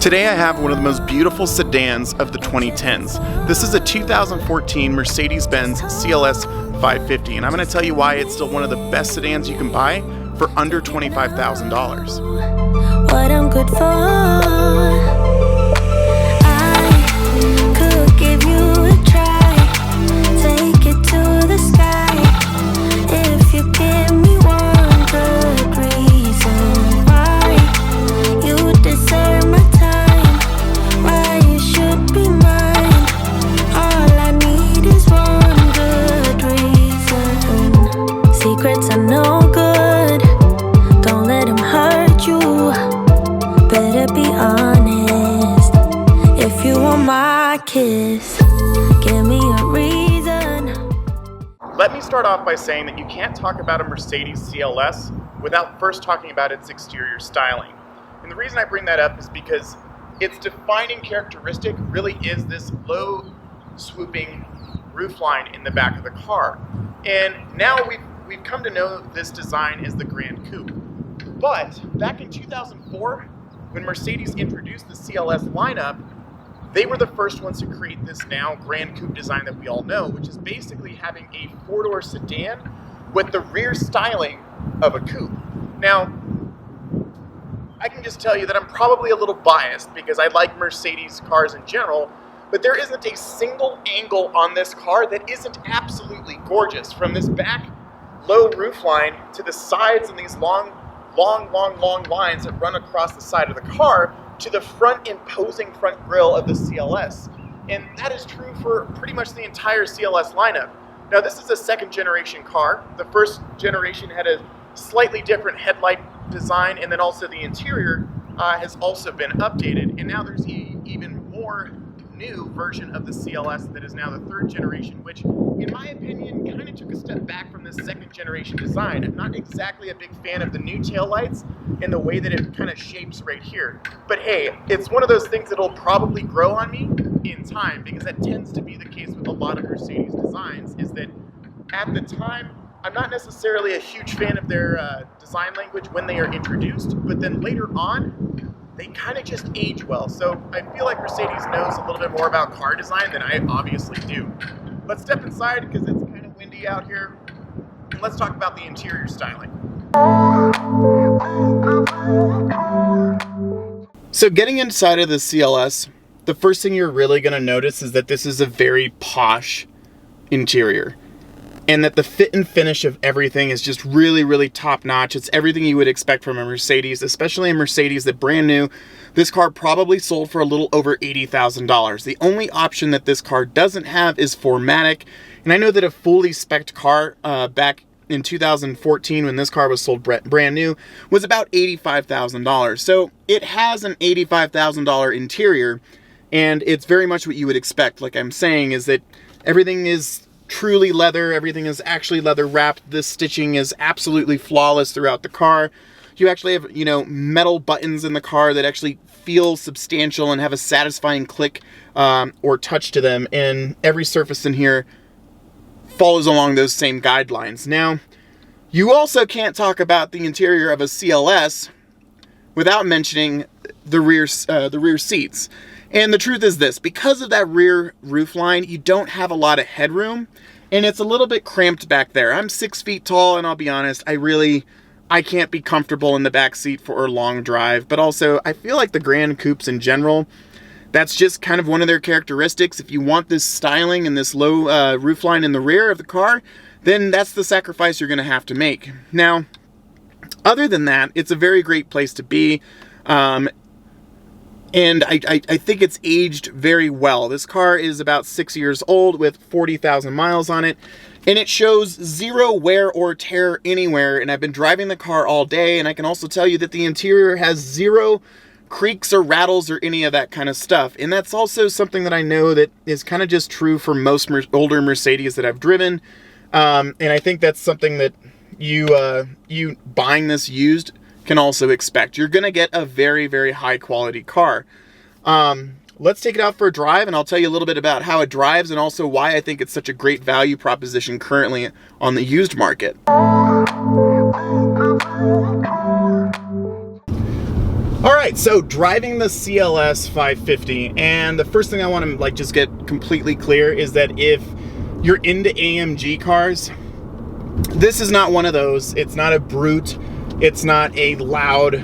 Today I have one of the most beautiful sedans of the 2010s. This is a 2014 Mercedes-Benz CLS550, and I'm going to tell you why it's still one of the best sedans you can buy for under $25,000. What I'm good for, I could give you a try, take it to the sky, if you give me one good reason why you deserve my time, why you should be mine. All I need is one good reason. Secrets are no good, don't let them hurt you. Better be honest. If you want my kiss, give me a reason. Let me start off by saying that you can't talk about a Mercedes CLS without first talking about its exterior styling. And the reason I bring that up is because its defining characteristic really is this low swooping roofline in the back of the car. And now we've come to know this design as the Grand Coupe. But back in 2004, when Mercedes introduced the CLS lineup, they were the first ones to create this now Grand Coupe design that we all know, which is basically having a four-door sedan with the rear styling of a coupe. Now, I can just tell you that I'm probably a little biased because I like Mercedes cars in general, but there isn't a single angle on this car that isn't absolutely gorgeous. From this back low roofline to the sides and these long lines that run across the side of the car to the front imposing front grille of the CLS. And that is true for pretty much the entire CLS lineup. Now, this is a second generation car. The first generation had a slightly different headlight design, and then also the interior has also been updated. And now there's even more new version of the CLS that is now the third generation, which in my opinion kind of took a step back from this second generation design. I'm not exactly a big fan of the new taillights and the way that it kind of shapes right here. But hey, it's one of those things that'll probably grow on me in time, because that tends to be the case with a lot of Mercedes designs, is that at the time, I'm not necessarily a huge fan of their design language when they are introduced, but then later on, they kind of just age well. So I feel like Mercedes knows a little bit more about car design than I obviously do. Let's step inside because it's kind of windy out here, and let's talk about the interior styling. So getting inside of the CLS, the first thing you're really going to notice is that this is a very posh interior, and that the fit and finish of everything is just really top notch. It's everything you would expect from a Mercedes, especially a Mercedes that brand new. This car probably sold for a little over $80,000. The only option that this car doesn't have is 4MATIC, and I know that a fully spec'd car back in 2014 when this car was sold brand new was about $85,000. So it has an $85,000 interior, and it's very much what you would expect. Like I'm saying, is that everything is truly leather. Everything is actually leather wrapped. This stitching is absolutely flawless throughout the car. You actually have, metal buttons in the car that actually feel substantial and have a satisfying click or touch to them. And every surface in here follows along those same guidelines. Now, you also can't talk about the interior of a CLS without mentioning the rear seats. And the truth is this, because of that rear roofline, you don't have a lot of headroom, and it's a little bit cramped back there. I'm 6 feet tall, and I'll be honest, I can't be comfortable in the back seat for a long drive. But also, I feel like the Grand Coupes in general, that's just kind of one of their characteristics. If you want this styling and this low roofline in the rear of the car, then that's the sacrifice you're going to have to make. Now, other than that, it's a very great place to be. And I think it's aged very well. This car is about 6 years old with 40,000 miles on it, and it shows zero wear or tear anywhere. And I've been driving the car all day, and I can also tell you that the interior has zero creaks or rattles or any of that kind of stuff. And that's also something that I know that is kind of just true for most older Mercedes that I've driven. And I think that's something that you buying this used can also expect. You're going to get a very high quality car. Let's take it out for a drive, and I'll tell you a little bit about how it drives and also why I think it's such a great value proposition currently on the used market. All right, so driving the CLS550, and the first thing I want to like just get completely clear is that if you're into AMG cars, this is not one of those. It's not a brute. It's not a loud,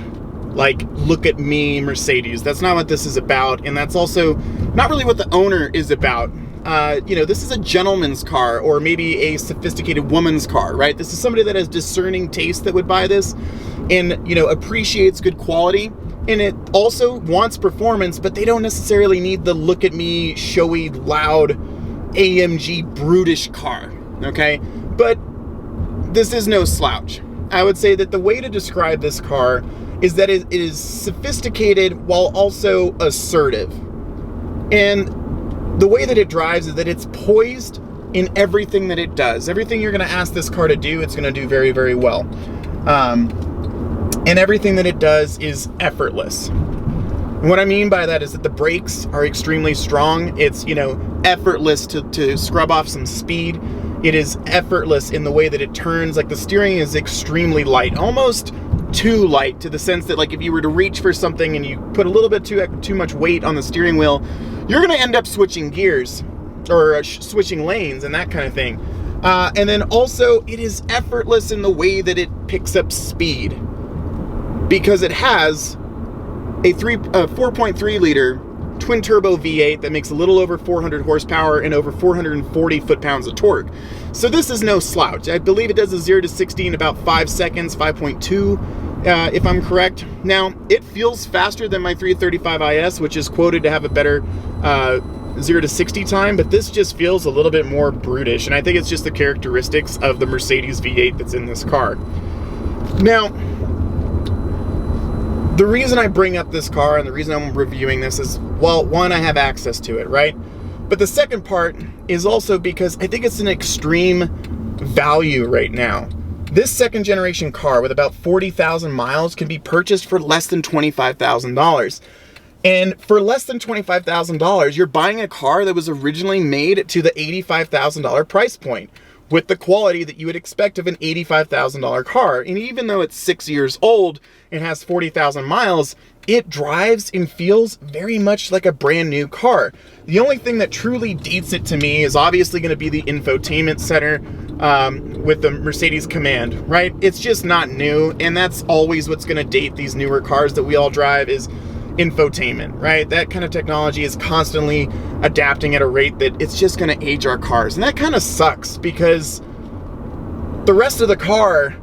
like, look at me Mercedes. That's not what this is about, and that's also not really what the owner is about. You know, this is a gentleman's car, or maybe a sophisticated woman's car, right? This is somebody that has discerning taste that would buy this, and, you know, appreciates good quality, and it also wants performance, but they don't necessarily need the look at me, showy, loud, AMG brutish car, okay? But this is no slouch. I would say that the way to describe this car is that it is sophisticated while also assertive. And the way that it drives is that it's poised in everything that it does. Everything you're going to ask this car to do, it's going to do very, very well. And everything that it does is effortless. And what I mean by that is that the brakes are extremely strong. It's, you know, effortless to scrub off some speed. It is effortless in the way that it turns. Like, the steering is extremely light, almost too light, to the sense that, like, if you were to reach for something and you put a little bit too much weight on the steering wheel, you're going to end up switching gears or switching lanes and that kind of thing. And then also, it is effortless in the way that it picks up speed, because it has a 4.3 liter twin turbo V8 that makes a little over 400 horsepower and over 440 foot-pounds of torque. So this is no slouch. I believe it does a 0 to 60 in about 5 seconds, 5.2, if I'm correct. Now, it feels faster than my 335 IS, which is quoted to have a better 0 to 60 time, but this just feels a little bit more brutish, and I think it's just the characteristics of the Mercedes V8 that's in this car. Now, the reason I bring up this car and the reason I'm reviewing this is, well, one, I have access to it, right? But the second part is also because I think it's an extreme value right now. This second generation car with about 40,000 miles can be purchased for less than $25,000. And for less than $25,000, you're buying a car that was originally made to the $85,000 price point, with the quality that you would expect of an $85,000 car. And even though it's 6 years old and has 40,000 miles, it drives and feels very much like a brand new car. The only thing that truly dates it to me is obviously going to be the infotainment center with the Mercedes Command, right? It's just not new, and that's always what's going to date these newer cars that we all drive is infotainment, right? That kind of technology is constantly adapting at a rate that it's just going to age our cars. And that kind of sucks, because the rest of the car,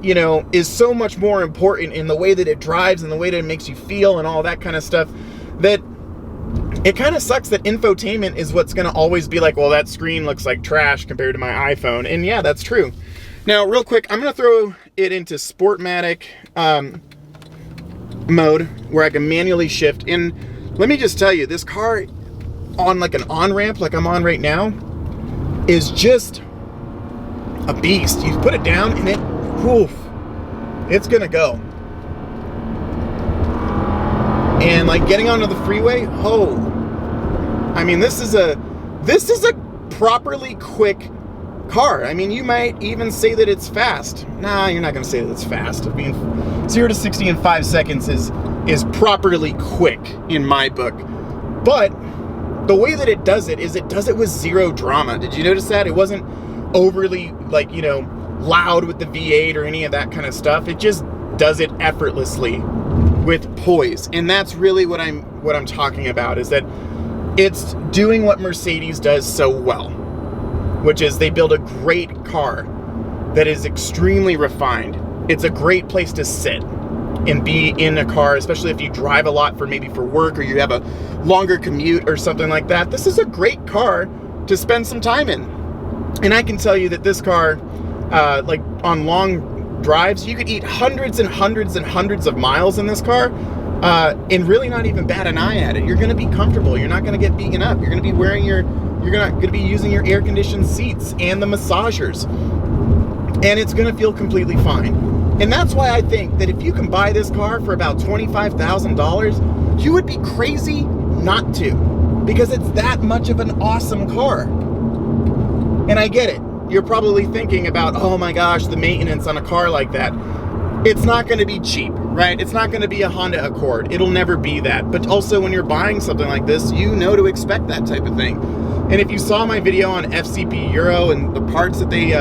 you know, is so much more important in the way that it drives and the way that it makes you feel and all that kind of stuff, that it kind of sucks that infotainment is what's going to always be like, well, that screen looks like trash compared to my iPhone. And yeah, that's true. Now, real quick, I'm going to throw it into Sportmatic mode where I can manually shift. And let me just tell you, this car on like an on-ramp like I'm on right now is just a beast. You put it down and it's gonna go. And like getting onto the freeway, I mean, this is a properly quick car. I mean, you might even say that it's fast. Nah, you're not gonna say that it's fast. I mean, 0 to 60 in 5 seconds is properly quick in my book. But the way that it does it is it does it with zero drama. Did you notice that? It wasn't overly, like, you know, loud with the V8 or any of that kind of stuff. It just does it effortlessly with poise. And that's really what I'm talking about, is that it's doing what Mercedes does so well, which is they build a great car that is extremely refined. It's a great place to sit and be in a car, especially if you drive a lot maybe for work, or you have a longer commute or something like that. This is a great car to spend some time in. And I can tell you that this car, like on long drives, you could eat hundreds and hundreds and hundreds of miles in this car and really not even bat an eye at it. You're gonna be comfortable. You're not gonna get beaten up. You're gonna be wearing you're gonna be using your air-conditioned seats and the massagers, and it's gonna feel completely fine. And that's why I think that if you can buy this car for about $25,000, you would be crazy not to, because it's that much of an awesome car. And I get it. You're probably thinking about, oh my gosh, the maintenance on a car like that. It's not going to be cheap. right? It's not going to be a Honda Accord. It'll never be that. But also when you're buying something like this, you know to expect that type of thing. And if you saw my video on FCP Euro and the parts that they,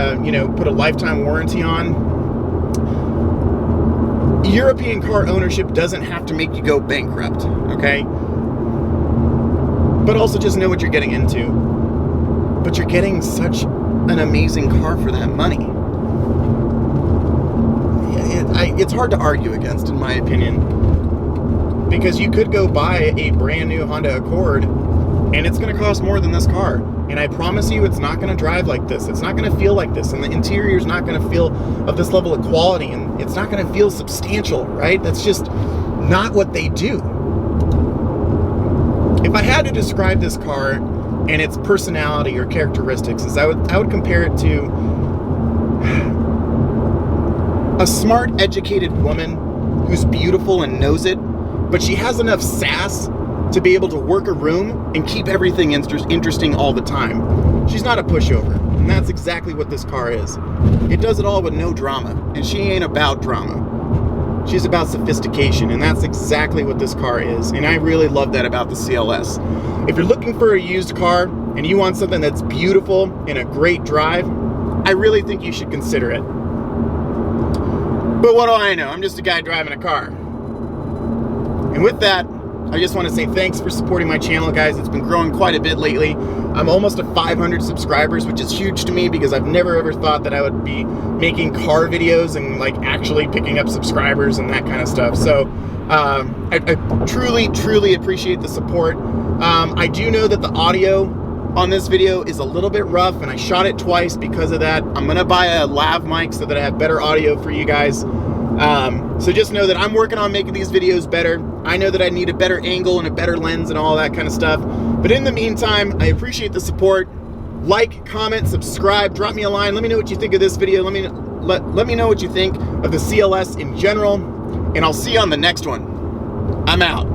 put a lifetime warranty on, European car ownership doesn't have to make you go bankrupt, okay? But also just know what you're getting into. But you're getting such an amazing car for that money. It's hard to argue against, in my opinion, because you could go buy a brand new Honda Accord and it's going to cost more than this car. And I promise you, it's not going to drive like this. It's not going to feel like this. And the interior is not going to feel of this level of quality. And it's not going to feel substantial, right? That's just not what they do. If I had to describe this car and its personality or characteristics, I would compare it to a smart, educated woman who's beautiful and knows it, but she has enough sass to be able to work a room and keep everything interesting all the time. She's not a pushover, and that's exactly what this car is. It does it all with no drama, and she ain't about drama. She's about sophistication, and that's exactly what this car is, and I really love that about the CLS. If you're looking for a used car and you want something that's beautiful and a great drive, I really think you should consider it. But what do I know? I'm just a guy driving a car. And with that, I just want to say thanks for supporting my channel, guys. It's been growing quite a bit lately. I'm almost at 500 subscribers, which is huge to me because I've never ever thought that I would be making car videos and like actually picking up subscribers and that kind of stuff. So I truly, truly appreciate the support. I do know that the audio on this video is a little bit rough, and I shot it twice because of that. I'm gonna buy a lav mic so that I have better audio for you guys. So just know that I'm working on making these videos better. I know that I need a better angle and a better lens and all that kind of stuff. But in the meantime, I appreciate the support. Like, comment, subscribe, drop me a line. Let me know what you think of this video. Let me know what you think of the CLS in general. And I'll see you on the next one. I'm out.